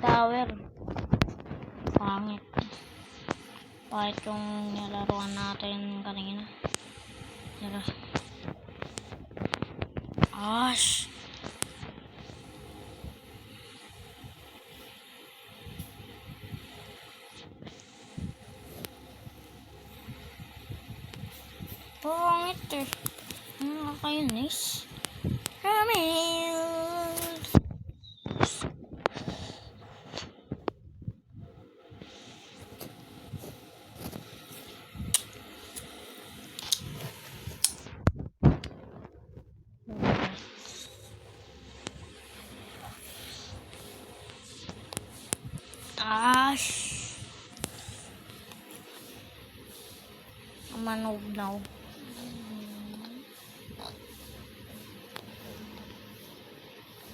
tower. Pangit. Pangit yung nilaruan natin kanina. Tara. Ash! Pangit eh. Nakakainis. Ramil! Ash! Manog now.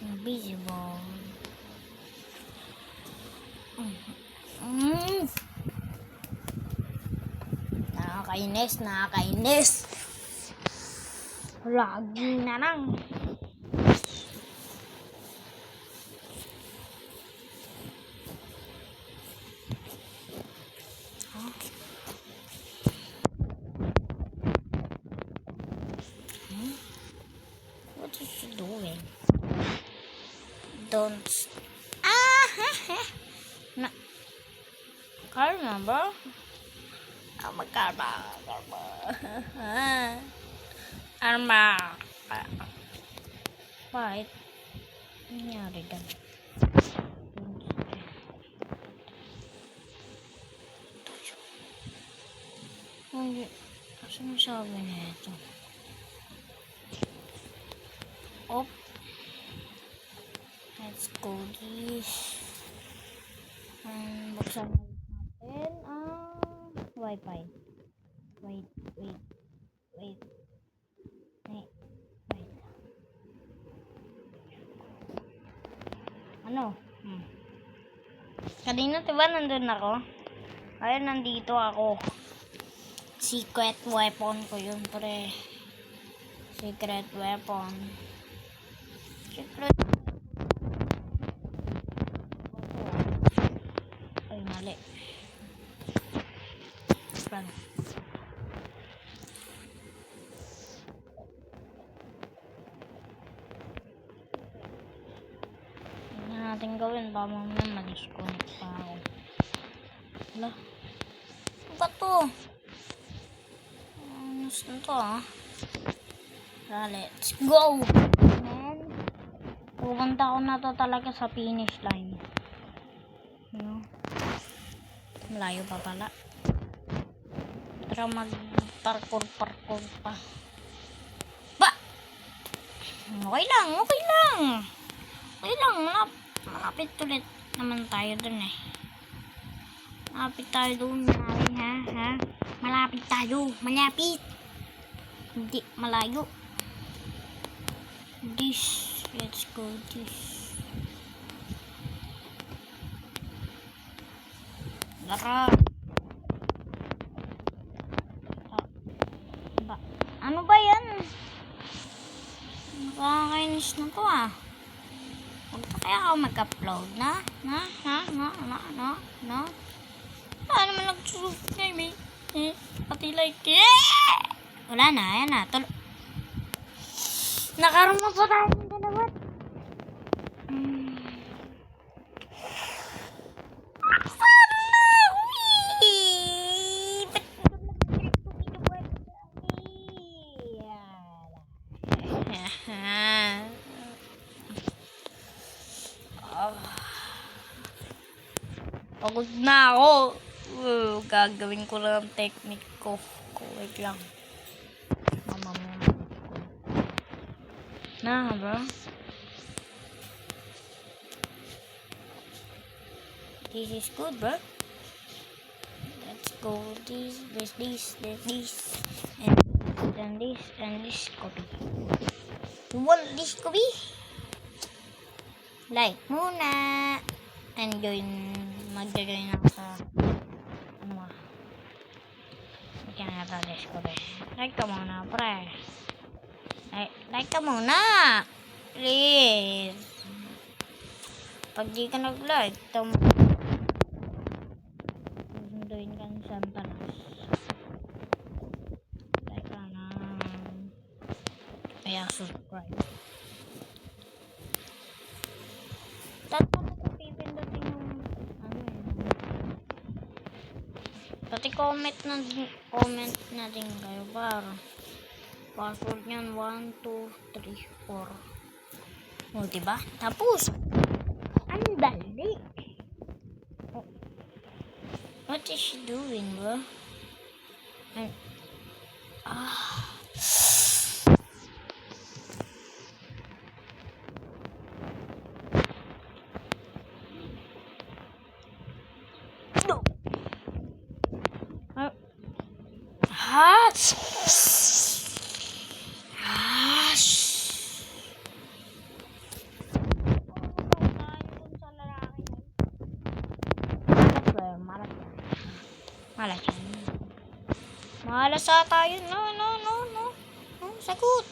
Invisible. Nakakainis. Lagi na lang. What is she doing? Don't. No. Can't remember. Oh my god. Arma. Wait. Nangyari dyan. Hindi. Ano sabi na ito? Op. Let's go this. Buksan natin ang wifi. Wait. Ano? Kanina diba nandun ako? Ayun, nandito ako. Secret weapon ko yun, pre. Secret weapon. Ay, mali. Run. Hindi natin gawin. Baka mamaya ma-disconnect pa ako. Wala. Ano ba to? Ano to let's go! And pupunta ko na to talaga sa finish line. Malayo pa pala. Pero mag-parkour pa. Okay lang. Malapit ulit naman tayo dun eh. Malapit tayo dun. Malapit tayo. Hindi, malayo. Let's go this. Lara. Ano ba yan? Nakakainis na to Huwag pa kaya ako mag-upload na? Ano naman nag-subscribe pati like wala na, ayan na. Nakarumot pa tayo ng dalawa. Pagod na ako. Gagawin ko lang ang technique ko. Wait lang. Bro. This is good, bro. Let's go this. And this copy. You want this copy? Like muna. And mag-join ako sa Kaya nga ito this copy. Like ka muna, pre. Like ka muna. Please. Pag di ka nag-like, susunduin ka ng Santanas. Teka na. Kaya subscribe. Tapos ko pipindutin yung pati comment na din kayo para password niyan 1, 2, 3, 4. O diba? Tapos ang dali. Oh. What is she doing, bro? No. Malas ata yun. No. Sagot.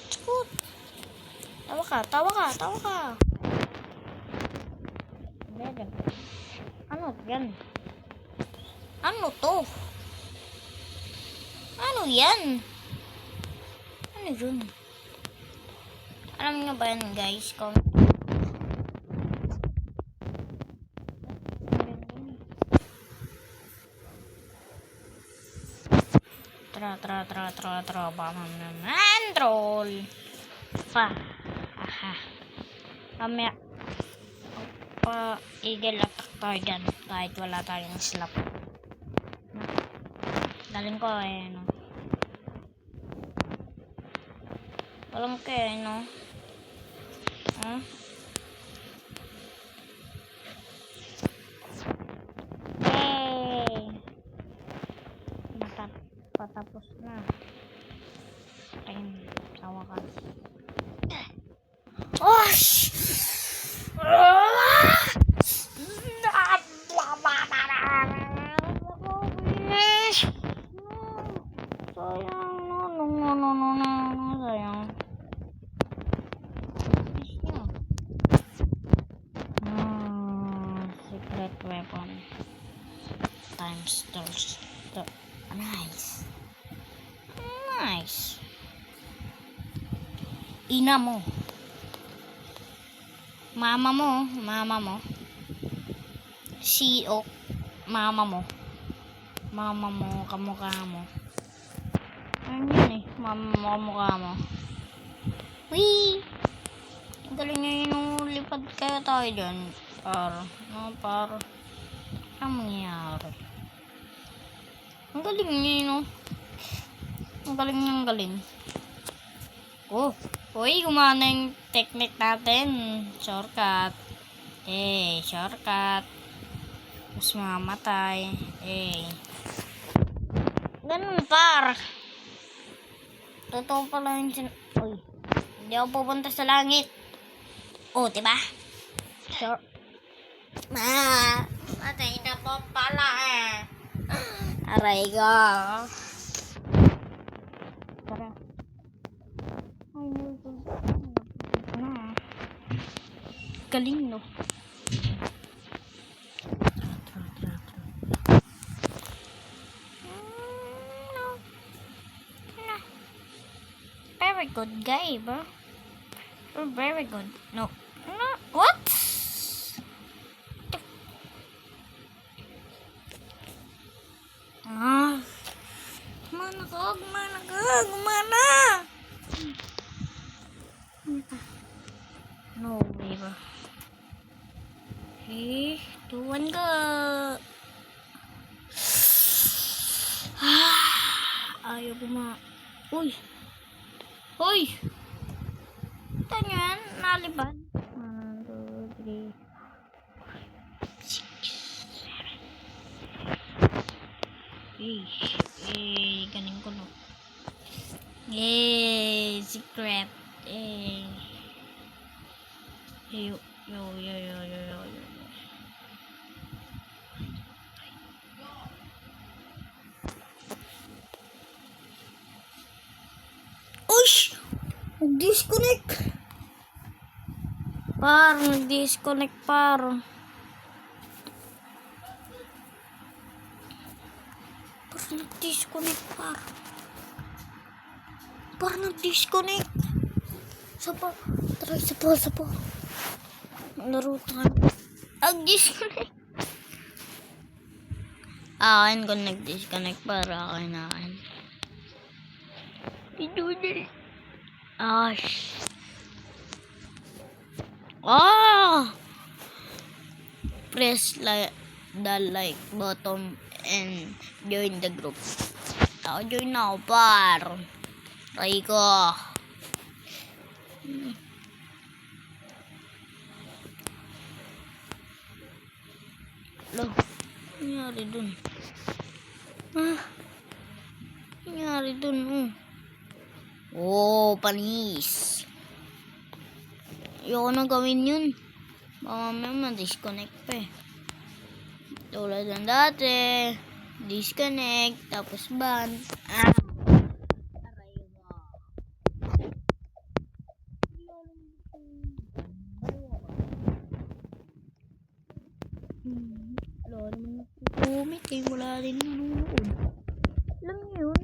Tawa ka. Ano yan? Ano to? Ano yan? Ano yun? Alam niyo ba yan, guys? Comment. Tra. Bamam naman. Troll. Aha. Mamaya. Eagle attack tayo dyan. Kahit wala tayong slap. Daling ko no. Walang kaya, no? Patapos na. Ayun, sa wakas. Sayang. Secret weapon times those. Nice. Ina mo. Mama mo. CEO. Mama mo, kamukha mo. Ano yun kamukha mo. Wee! Ang galing nyo yung lipad kaya tayo dyan. Para ang mangyayari. Ang galing nyo Ang galing. Uy, gumana yung technique natin. Shortcut. Shortcut. Tapos mamatay. Ganun par. Totoo pala yun. Uy, hindi ako pupunta sa langit. Diba? Matay na po pala Aray ko. Tara. Galing, no? Very good guy, bro. You're very good. No. What? Gumana. No way, bro. Tuwan ka. Ayaw Uy. Ito nyo yan, nalipad. 1, 2, 3, 6, 7. Galing ko, no? Secret. Yo. Disconnect. Parang nag-disconnect parang. Parang nag-disconnect parang. Parang nag-disconnect. Sapa. Tara, sapa. Laro tayo. Nag-disconnect. Akin kung nag-disconnect para akin. Idudil. Ash. Press the like button and join the group. Join na ako, par. Try ko. Lo, nangyari dun? Nangyari dun, panis. Ayoko na gawin yun. Baka mamaya ma-disconnect pa eh. Tulad ng dati. Disconnect. Tapos ban. Aray mo. Wala naman nagkukumit eh. Wala rin nanonood. Alam niyo yun?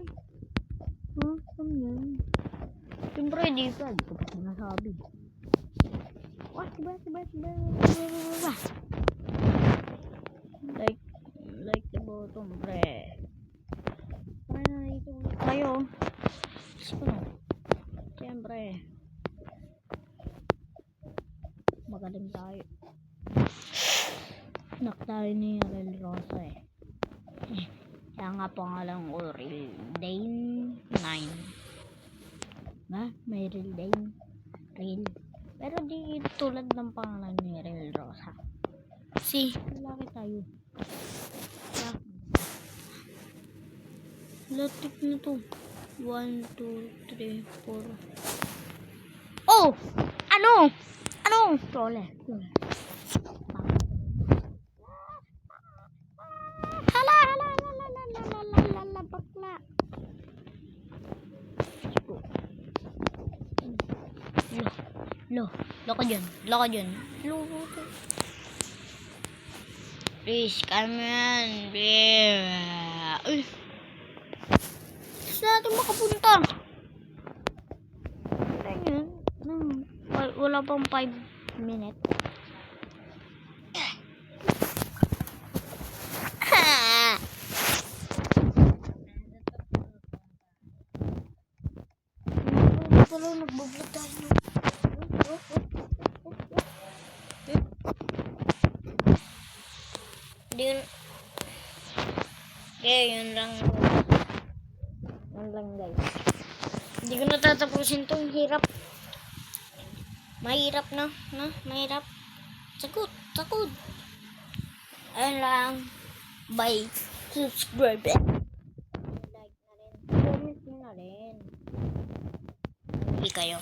Alam niyo yun? Siyempre, di pa. Di ko pa sinasabi. Like the bottom, pre. Try na dito ulit tayo. Siyempre. Magaling tayo. Nak tayo ni Real Rosa eh. Kaya nga pangalan ko Real Dane 9. May Real Dane. Real. Pero di tulad ng pangalan ni Real Rosa. Lalaki tayo. Latik na to. 1, 2, 3, 4. Oh! Ano? Tole. Hala, bakla. Loko dyan. Please, come on. Saan natin makapunta? Wala yun. Wala pang 5 minutes. Pala nagbablog tayo. Yun lang guys. Hindi ko natatapusin tong hirap. Mahirap na. Mahirap. Sakot. Ayun lang. Bye. Subscribe. Like na rin. Comment na rin. Hindi kayo.